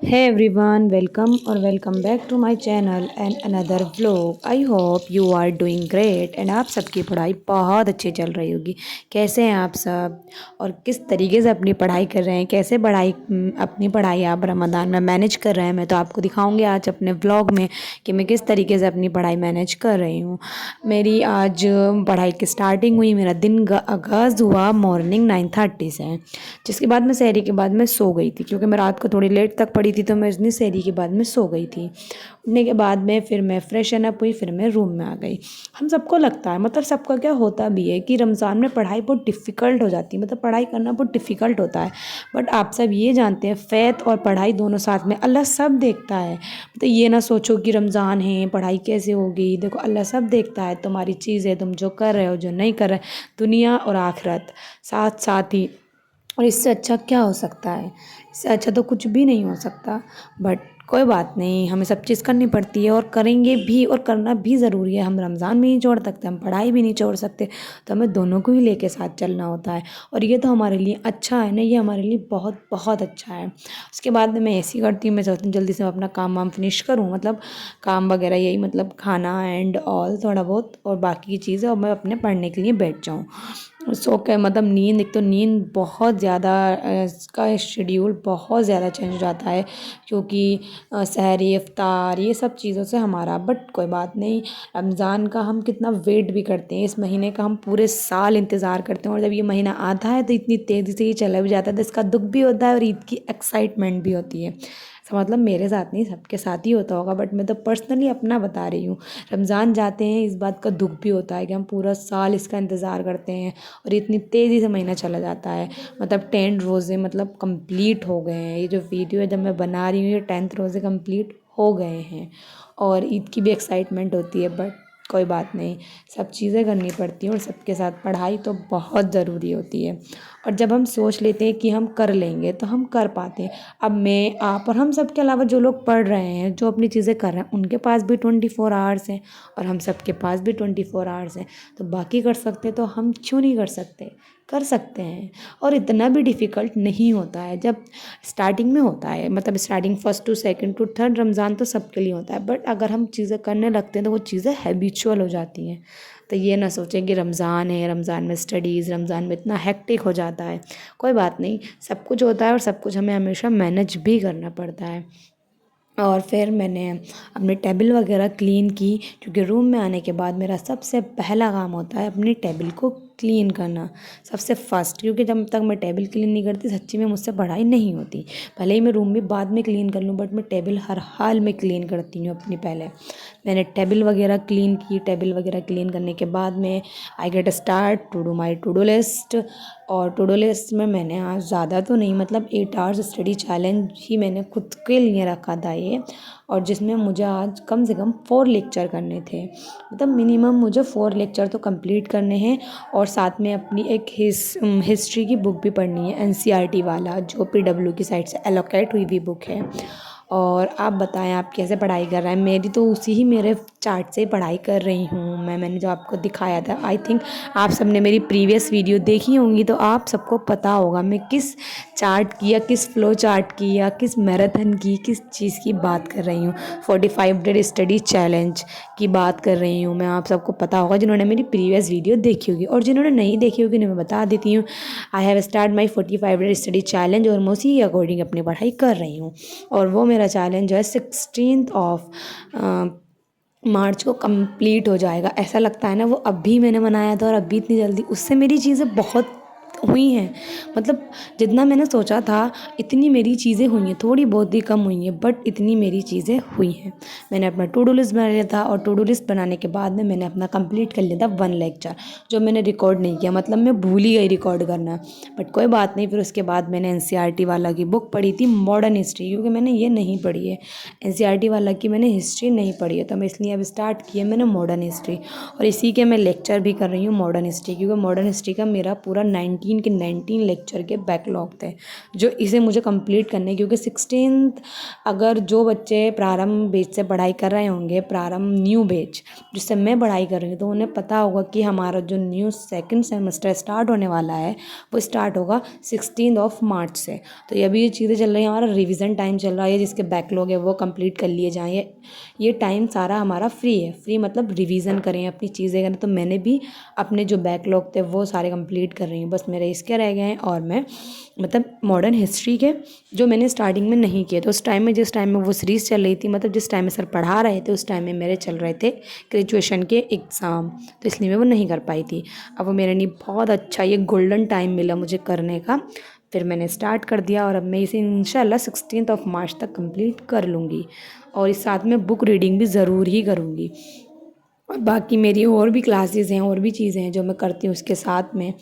Hey everyone, welcome or welcome back to my channel and another vlog. I hope you are doing great and आप सबकी पढ़ाई बहुत अच्छी चल रही होगी। कैसे हैं आप सब और किस तरीके से अपनी पढ़ाई कर रहे हैं, कैसे अपनी पढ़ाई आप रमज़ान में मैनेज कर रहे हैं। मैं तो आपको दिखाऊंगी आज अपने व्लॉग में कि मैं किस तरीके से अपनी पढ़ाई मैनेज कर रही हूँ। मेरी आज पढ़ाई की स्टार्टिंग हुई, मेरा दिन आगाज़ हुआ मॉर्निंग 9:30 से, जिसके बाद मैं सहरी के बाद मैं सो गई थी क्योंकि मैं रात को थोड़ी लेट तक पढ़ी थी, तो मैं इतनी सहरी के बाद में सो गई थी। उठने के बाद में फिर मैं फ्रेशन अप हुई, फिर मैं रूम में आ गई। हम सबको लगता है, मतलब सबका क्या होता भी है कि रमज़ान में पढ़ाई बहुत डिफ़िकल्ट हो जाती है, मतलब पढ़ाई करना बहुत डिफ़िकल्ट होता है। बट आप सब ये जानते हैं फ़ैथ और पढ़ाई दोनों साथ में, अल्लाह सब देखता है। मतलब ये ना सोचो कि रमज़ान है पढ़ाई कैसे होगी, देखो अल्लाह सब देखता है तुम्हारी चीज़ें, तुम जो कर रहे हो जो नहीं कर रहे, दुनिया और आखिरत साथ साथ ही। और इससे अच्छा क्या हो सकता है, इससे अच्छा तो कुछ भी नहीं हो सकता। बट कोई बात नहीं, हमें सब चीज़ करनी पड़ती है और करेंगे भी, और करना भी ज़रूरी है। हम रमज़ान भी नहीं छोड़ सकते, हम पढ़ाई भी नहीं छोड़ सकते, तो हमें दोनों को ही लेके साथ चलना होता है। और ये तो हमारे लिए अच्छा है ना, ये हमारे लिए बहुत बहुत अच्छा है। उसके बाद में मैं ऐसी करती हूँ, मैं सोचती हूँ जल्दी से मैं अपना काम वाम फिनिश करूँ, मतलब काम वगैरह यही, मतलब खाना एंड ऑल थोड़ा बहुत और बाकी की चीज़ें, और मैं अपने पढ़ने के लिए बैठ जाऊँ। सो के मतलब नींद, एक तो नींद बहुत ज़्यादा, इसका शेड्यूल बहुत ज़्यादा चेंज हो जाता है क्योंकि सहरी इफ्तार ये सब चीज़ों से हमारा। बट कोई बात नहीं, रमज़ान का हम कितना वेट भी करते हैं, इस महीने का हम पूरे साल इंतज़ार करते हैं, और जब ये महीना आता है तो इतनी तेज़ी से ये चला भी जाता है, तो इसका दुख भी होता है और ईद की एक्साइटमेंट भी होती है। इसका मतलब मेरे साथ नहीं, सबके साथ ही होता होगा, बट मैं तो पर्सनली अपना बता रही हूँ। रमज़ान जाते हैं इस बात का दुख भी होता है कि हम पूरा साल इसका इंतज़ार करते हैं और इतनी तेज़ी से महीना चला जाता है। मतलब 10 रोज़े मतलब कंप्लीट हो गए हैं, ये जो वीडियो है जब मैं बना रही हूँ ये 10th रोज़े कंप्लीट हो गए हैं, और ईद की भी एक्साइटमेंट होती है। बट कोई बात नहीं, सब चीज़ें करनी पड़ती हैं और सबके साथ पढ़ाई तो बहुत ज़रूरी होती है। और जब हम सोच लेते हैं कि हम कर लेंगे तो हम कर पाते हैं। अब मैं, आप और हम सब के अलावा जो लोग पढ़ रहे हैं, जो अपनी चीज़ें कर रहे हैं, उनके पास भी 24 आवर्स हैं और हम सब के पास भी 24 आवर्स हैं। तो बाकी कर सकते तो हम क्यों नहीं कर सकते, कर सकते हैं। और इतना भी डिफ़िकल्ट नहीं होता है, जब स्टार्टिंग में होता है, मतलब starting first to second to third Ramzan तो सबके लिए होता है, बट अगर हम चीज़ें करने लगते हैं तो वो चीज़ें हैबिचुअल हो जाती हैं। तो ये ना सोचें कि रमज़ान है, रमज़ान में स्टडीज़, रमज़ान में इतना हेक्टिक हो जाता है। कोई बात नहीं, सब कुछ होता है और सब कुछ हमें हमेशा मैनेज भी करना पड़ता है। और फिर मैंने अपनी टेबल वगैरह क्लीन की, क्योंकि रूम में आने के बाद मेरा सबसे पहला काम होता है अपनी टेबल को क्लीन करना, सबसे फर्स्ट। क्योंकि जब तक मैं टेबल क्लीन नहीं करती सच्ची में मुझसे पढ़ाई नहीं होती। भले ही मैं रूम भी बाद में क्लीन कर लूँ, बट मैं टेबल हर हाल में क्लीन करती हूँ अपनी। पहले मैंने टेबल वगैरह क्लीन की, टेबल वगैरह क्लीन करने के बाद में I get start to do my to do list. और टू डू लिस्ट में मैंने आज ज़्यादा तो नहीं, मतलब 8 आवर्स स्टडी चैलेंज ही मैंने खुद के लिए रखा था ये, और जिसमें मुझे आज कम से कम 4 लेक्चर करने थे। मतलब मिनिमम मुझे 4 लेक्चर तो कंप्लीट करने हैं, और साथ में अपनी एक हिस्ट्री की बुक भी पढ़नी है, एनसीईआरटी वाला, जो पीडब्ल्यू की साइड से एलोकेट हुई हुई बुक है। और आप बताएं आप कैसे पढ़ाई कर रहे हैं। मेरी तो उसी ही मेरे चार्ट से पढ़ाई कर रही हूँ मैंने जो आपको दिखाया था। आई थिंक आप सबने मेरी प्रीवियस वीडियो देखी होंगी, तो आप सबको पता होगा मैं किस चार्ट की या किस फ्लो चार्ट की या किस मैराथन की, किस चीज़ की बात कर रही हूँ। 45 डे स्टडी चैलेंज की बात कर रही हूँ मैं। आप सबको पता होगा जिन्होंने मेरी प्रीवियस वीडियो देखी होगी, और जिन्होंने नहीं देखी होगी उन्हें मैं बता देती हूँ। I have start my 45 day study challenge, और मैं उसी के अकॉर्डिंग अपनी पढ़ाई कर रही हूँ। और वो मेरा चैलेंज जो है 16 ऑफ मार्च को कंप्लीट हो जाएगा। ऐसा लगता है ना वो अभी मैंने बनाया था और अभी इतनी जल्दी उससे मेरी चीज़ें बहुत हुई हैं। मतलब जितना मैंने सोचा था इतनी मेरी चीज़ें हुई हैं, थोड़ी बहुत ही कम हुई हैं, बट इतनी मेरी चीज़ें हुई हैं। मैंने अपना टू डू लिस्ट बना लिया था, और टू डू लिस्ट बनाने के बाद में मैंने अपना कंप्लीट कर लिया था 1 लेक्चर, जो मैंने रिकॉर्ड नहीं किया, मतलब मैं भूल ही गई रिकॉर्ड करना। बट कोई बात नहीं, फिर उसके बाद मैंने एनसीईआरटी वाला की बुक पढ़ी थी, मॉडर्न हिस्ट्री, क्योंकि मैंने ये नहीं पढ़ी है एनसीईआरटी वाला की, मैंने हिस्ट्री नहीं पढ़ी है, तो मैं इसलिए अब स्टार्ट किया मैंने मॉडर्न हिस्ट्री। और इसी के मैं लेक्चर भी कर रही हूँ मॉडर्न हिस्ट्री, क्योंकि मॉडर्न हिस्ट्री का मेरा पूरा 19 18 के 19 लेक्चर के बैकलॉग थे जो इसे मुझे कंप्लीट करने, क्योंकि 16th अगर जो बच्चे प्रारंभ बैच से पढ़ाई कर रहे होंगे, प्रारंभ न्यू बैच जिससे मैं पढ़ाई कर रही हूँ, तो उन्हें पता होगा कि हमारा जो न्यू सेकंड सेमेस्टर स्टार्ट होने वाला है वो स्टार्ट होगा 16 मार्च से। तो ये अभी ये चीज़ें चल रही हैं, हमारा रिवीजन टाइम चल रहा है, जिसके बैकलॉग है वो कंप्लीट कर लिए जाएँ। ये टाइम सारा हमारा फ्री है, फ्री मतलब रिवीजन करें, अपनी चीज़ें करें। तो मैंने भी अपने जो बैकलॉग थे वो सारे कंप्लीट कर रही हूँ, बस मेरे इसके रह गए हैं। और मैं मतलब मॉडर्न हिस्ट्री के जो मैंने स्टार्टिंग में नहीं किए, तो उस टाइम में जिस टाइम में वो सीरीज़ चल रही थी, मतलब जिस टाइम में सर पढ़ा रहे थे उस टाइम में मेरे चल रहे थे ग्रेजुएशन के एग्ज़ाम, तो इसलिए मैं वो नहीं कर पाई थी। अब वो मेरे लिए बहुत अच्छा ये गोल्डन टाइम मिला मुझे करने का, फिर मैंने स्टार्ट कर दिया और अब मैं इसे इंशाल्लाह 16 मार्च तक कंप्लीट कर लूँगी। और इस साथ में बुक रीडिंग भी ज़रूर ही करूँगी। और बाकी मेरी और भी क्लासेस हैं, और भी चीज़ें हैं जो मैं करती हूँ उसके साथ में।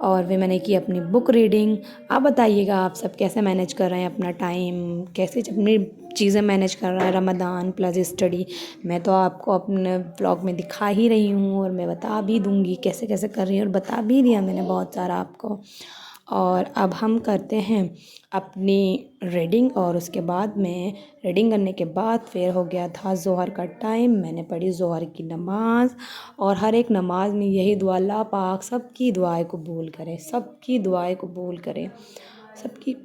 और वे मैंने की अपनी बुक रीडिंग। आप बताइएगा आप सब कैसे मैनेज कर रहे हैं अपना टाइम, कैसे अपनी चीज़ें मैनेज कर रहे हैं, रमज़ान प्लस स्टडी। मैं तो आपको अपने ब्लॉग में दिखा ही रही हूँ और मैं बता भी दूँगी कैसे कैसे कर रही हूँ, और बता भी दिया मैंने बहुत सारा आपको। और अब हम करते हैं अपनी रीडिंग, और उसके बाद में रीडिंग करने के बाद फिर हो गया था ज़ोहर का टाइम। मैंने पढ़ी ज़ोहर की नमाज़, और हर एक नमाज में यही दुआ, अल्लाह पाक सबकी दुआएं कबूल करे, सबकी दुआएं कबूल करे, सबकी।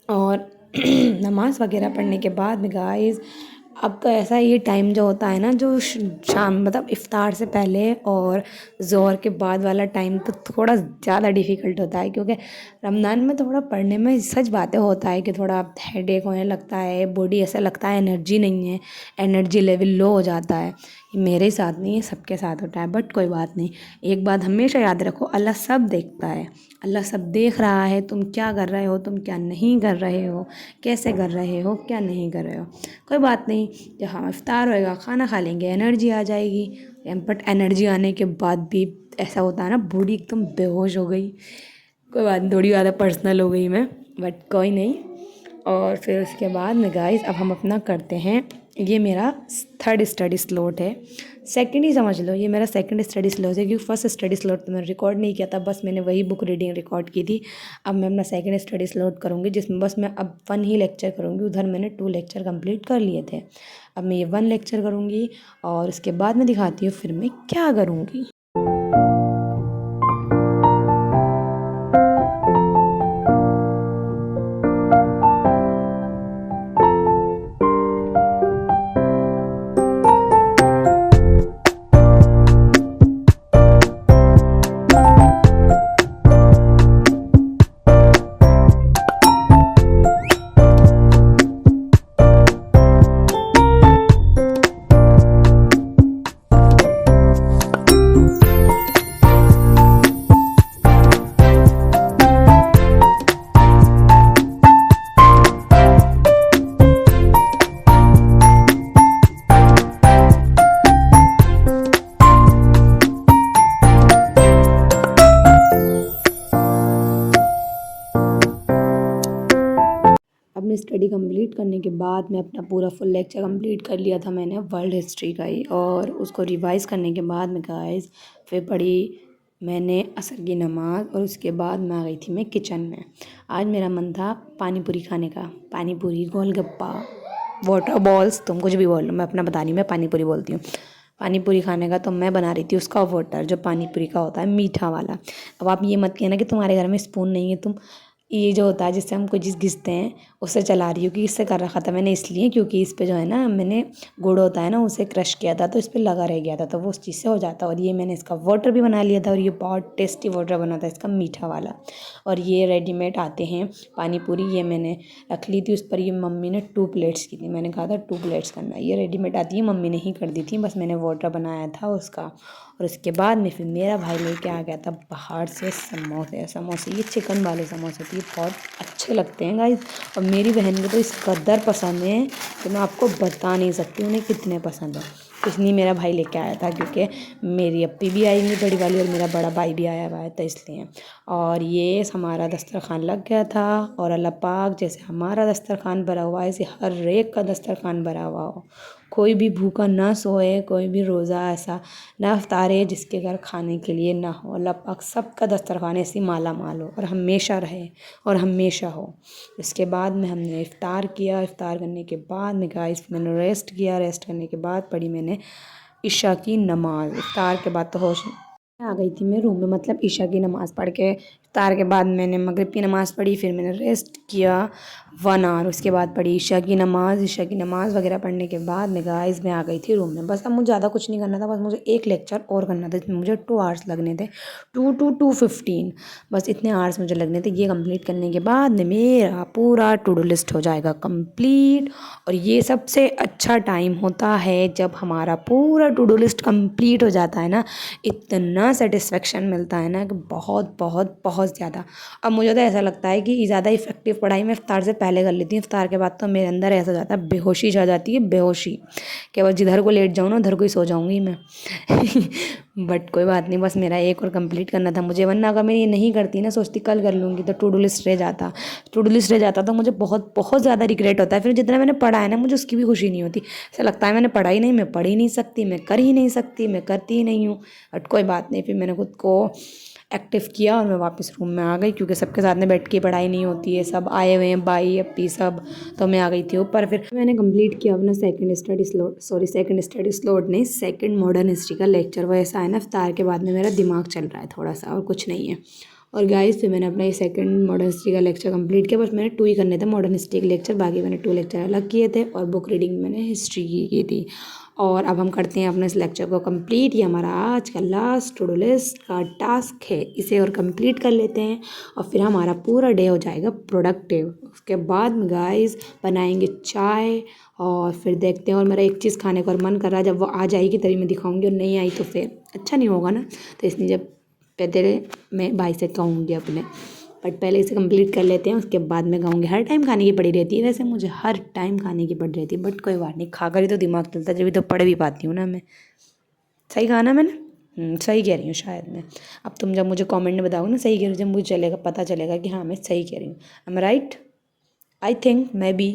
और नमाज़ वगैरह पढ़ने के बाद में गाइस, अब तो ऐसा ये टाइम जो होता है ना, जो शाम मतलब इफ़्तार से पहले और ज़ोहर के बाद वाला टाइम, तो थोड़ा ज़्यादा डिफ़िकल्ट होता है, क्योंकि रमज़ान में थोड़ा पढ़ने में सच बातें होता है कि थोड़ा हेडेक होने लगता है, बॉडी ऐसा लगता है एनर्जी नहीं है, एनर्जी लेवल लो हो जाता है। ये मेरे साथ नहीं है, सबके साथ होता है, बट कोई बात नहीं। एक बात हमेशा याद रखो, अल्लाह सब देखता है, अल्लाह सब देख रहा है, तुम क्या कर रहे हो, तुम क्या नहीं कर रहे हो, कैसे कर रहे हो, क्या नहीं कर रहे हो। कोई बात नहीं, जब हम इफ्तार होएगा, खाना खा लेंगे, एनर्जी आ जाएगी। बट एनर्जी आने के बाद भी ऐसा होता है ना, बॉडी एकदम बेहोश हो गई। कोई बात नहीं, थोड़ी ज़्यादा पर्सनल हो गई मैं, बट कोई नहीं। और फिर उसके बाद में गाइस अब हम अपना करते हैं, ये मेरा थर्ड स्टडी स्लॉट है, सेकंड ही समझ लो, ये मेरा सेकंड स्टडी स्लॉट है, क्योंकि फर्स्ट स्टडी स्लॉट तो मैंने रिकॉर्ड नहीं किया था, बस मैंने वही बुक रीडिंग रिकॉर्ड की थी। अब मैं अपना सेकंड स्टडी स्लॉट करूँगी, जिसमें बस मैं अब 1 ही लेक्चर करूँगी, उधर मैंने 2 लेक्चर कंप्लीट कर लिए थे। अब मैं ये 1 लेक्चर करूँगी, और उसके बाद मैं दिखाती हूँ फिर मैं क्या करूँगी। अपनी स्टडी कंप्लीट करने के बाद मैं अपना पूरा फुल लेक्चर कंप्लीट कर लिया था मैंने वर्ल्ड हिस्ट्री का ही, और उसको रिवाइज़ करने के बाद में गाइस फिर पढ़ी मैंने असर की नमाज़, और उसके बाद मैं आ गई थी मैं किचन में। आज मेरा मन था पानी पूरी खाने का, पानी पूरी, गोलगप्पा, वाटर बॉल्स, तुम कुछ भी बोल लो, मैं अपना बता रही हूँ, मैं पानी पूरी बोलती हूँ। पानी पूरी खाने का तो मैं बना रही थी उसका वाटर, जो पानी पूरी का होता है मीठा वाला। अब आप ये मत कहना कि तुम्हारे घर में स्पून नहीं है, तुम ये जो होता है जिससे हम कोई चीज़ घिसते हैं उससे चला रही हूँ, कि इससे कर रखा था मैंने इसलिए क्योंकि इस पे जो है ना, मैंने गुड़ होता है ना उसे क्रश किया था, तो इस पर लगा रह गया था, तो वो उस चीज़ से हो जाता। और ये मैंने इसका वाटर भी बना लिया था, और ये बहुत टेस्टी वाटर बना था इसका मीठा वाला। और ये रेडीमेड आते हैं पानी पूरी, ये मैंने रख ली थी उस पर, ये मम्मी ने 2 प्लेट्स की थी, मैंने कहा था 2 प्लेट्स करना, ये रेडीमेड आती है, मम्मी ने ही कर दी थी, बस मैंने वाटर बनाया था उसका। और उसके बाद में फिर मेरा भाई लेके आ गया था बाहर से समोसे, समोसे ये चिकन वाले समोसे थे, बहुत अच्छे लगते हैं गाइस। और मेरी बहन को तो इस कदर पसंद है कि मैं आपको बता नहीं सकती उन्हें कितने पसंद है। इसलिए मेरा भाई लेके आया था, क्योंकि मेरी अप्पी भी आएंगी बड़ी वाली और मेरा बड़ा भाई भी आया हुआ है, तो इसलिए। और ये हमारा दस्तरखान लग गया था, और अल्लाह पाक जैसे हमारा दस्तरखान भरा हुआ है ऐसे हर एक का दस्तरखान भरा हुआ हो, कोई भी भूखा ना सोए, कोई भी रोज़ा ऐसा ना इफ्तारे जिसके घर खाने के लिए ना हो। अल्लाह पाक सबका दस्तरखान ऐसी माला माल हो और हमेशा रहे और हमेशा हो। इसके बाद में हमने इफ़्तार किया। इफ़्तार करने के बाद में गाइस मैंने रेस्ट किया। रेस्ट करने के बाद पढ़ी मैंने इशा की नमाज़। इफ़्तार के बाद तो होश आ गई थी मैं रूम में, मतलब इशा की नमाज़ पढ़ के। इफ़्तार के बाद मैंने मगरिब की नमाज़ पढ़ी, फिर मैंने रेस्ट किया 1 आवर। उसके बाद पढ़ी इशा की नमाज़। इशा की नमाज़ वगैरह पढ़ने के बाद में गाइस मैं आ गई थी रूम में। बस अब मुझे ज़्यादा कुछ नहीं करना था, बस मुझे एक लेक्चर और करना था जिसमें मुझे 2 आवर्स लगने थे, 2 to 2:15, बस इतने आवर्स मुझे लगने थे। ये कंप्लीट करने के बाद में मेरा पूरा टू डू लिस्ट हो जाएगा कंप्लीट। और ये सबसे अच्छा टाइम होता है जब हमारा पूरा टू डू लिस्ट कंप्लीट हो जाता है ना, इतना सेटिस्फेक्शन मिलता है ना कि बहुत बहुत बहुत ज़्यादा। अब मुझे तो ऐसा लगता है कि ज़्यादा इफेक्टिव पढ़ाई मैं इफ्तार से पहले कर लेती हूँ। इफ्तार के बाद तो मेरे अंदर ऐसा हो जाता है, बेहोशी छा जाती है, बेहोशी, कि बस जिधर को लेट जाऊँ ना उधर को ही सो जाऊँगी मैं। बट कोई बात नहीं, बस मेरा एक और कंप्लीट करना था मुझे, वरना अगर मैं ये नहीं करती ना, सोचती कल कर लूँगी, तो टू डू लिस्ट रह जाता। टू डू लिस्ट रह जाता तो मुझे बहुत बहुत ज़्यादा रिग्रेट होता है। फिर जितना मैंने पढ़ा है ना, मुझे उसकी भी खुशी नहीं होती। ऐसा लगता है मैंने पढ़ा ही नहीं, मैं पढ़ ही नहीं सकती, मैं कर ही नहीं सकती, मैं करती ही नहीं हूँ। बट कोई बात नहीं, फिर मैंने खुद को एक्टिव किया और मैं वापस रूम में आ गई, क्योंकि सबके साथ में बैठ के पढ़ाई नहीं होती है, सब आए हुए हैं, भाई अप्पी सब। तो मैं आ गई थी ऊपर। फिर मैंने कंप्लीट किया अपना सेकंड स्टडी स्लॉट नहीं, सेकंड मॉडर्न हिस्ट्री का लेक्चर। वो ऐसा है ना, इफ्तार के बाद में मेरा दिमाग चल रहा है थोड़ा सा, और कुछ नहीं है। और गाइस फिर मैंने अपना ये सेकंड मॉडर्न हिस्ट्री का लेक्चर कंप्लीट किया। बस मैंने 2 ही करने थे मॉडर्न हिस्ट्री के लेक्चर, बाकी मैंने 2 लेक्चर अलग किए थे, और बुक रीडिंग मैंने हिस्ट्री की थी। और अब हम करते हैं अपने इस लेक्चर को कंप्लीट। ये हमारा आज का लास्ट टू डू लिस्ट का टास्क है, इसे और कंप्लीट कर लेते हैं और फिर हमारा पूरा डे हो जाएगा प्रोडक्टिव। उसके बाद में गाइस बनाएंगे चाय और फिर देखते हैं। और मेरा एक चीज़ खाने का मन कर रहा है, जब वो आ जाएगी तभी मैं दिखाऊंगी, और नहीं आई तो फिर अच्छा नहीं होगा ना। तो इसलिए जब पहले मैं भाई से कहूँगी अपने, बट पहले इसे कंप्लीट कर लेते हैं, उसके बाद में गाऊँगी। हर टाइम खाने की पड़ी रहती है, वैसे मुझे हर टाइम खाने की पड़ी रहती है, बट कोई बात नहीं, खा कर ही तो दिमाग चलता है, जब भी तो पढ़ भी पाती हूँ ना मैं। सही कहा ना मैंने? सही कह रही हूँ शायद मैं। अब तुम जब मुझे कमेंट में बताओगे ना सही कह रही हूँ, जब मुझे चलेगा, पता चलेगा कि हाँ मैं सही कह रही हूँ। I am right? I think may be.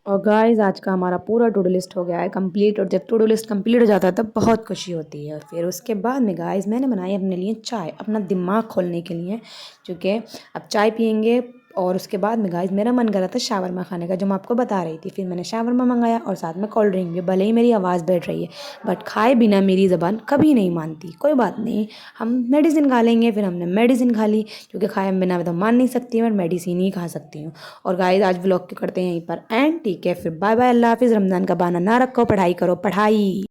और गाइस आज का हमारा पूरा टू डू लिस्ट हो गया है कंप्लीट। और जब टू डू लिस्ट कंप्लीट हो जाता है तब बहुत खुशी होती है। और फिर उसके बाद में गाइस मैंने बनाई अपने लिए चाय, अपना दिमाग खोलने के लिए, क्योंकि अब चाय पियेंगे। और उसके बाद में गाइस मेरा मन कर रहा था शावरमा खाने का, जो मैं आपको बता रही थी। फिर मैंने शावरमा मंगाया और साथ में कोल्ड ड्रिंक भी। भले ही मेरी आवाज़ बैठ रही है, बट खाए बिना मेरी ज़बान कभी नहीं मानती। कोई बात नहीं, हम मेडिसिन खा लेंगे। फिर हमने मेडिसिन खा ली, क्योंकि खाए बिना मैं तो मान नहीं सकती, मैं मेडिसिन ही खा सकती हूँ। और गाइस आज व्लॉग के करते हैं यहीं पर एंड। ठीक है, फिर बाय बाय, अल्लाह हाफिज़। रमज़ान का बहाना ना रखो, पढ़ाई करो पढ़ाई।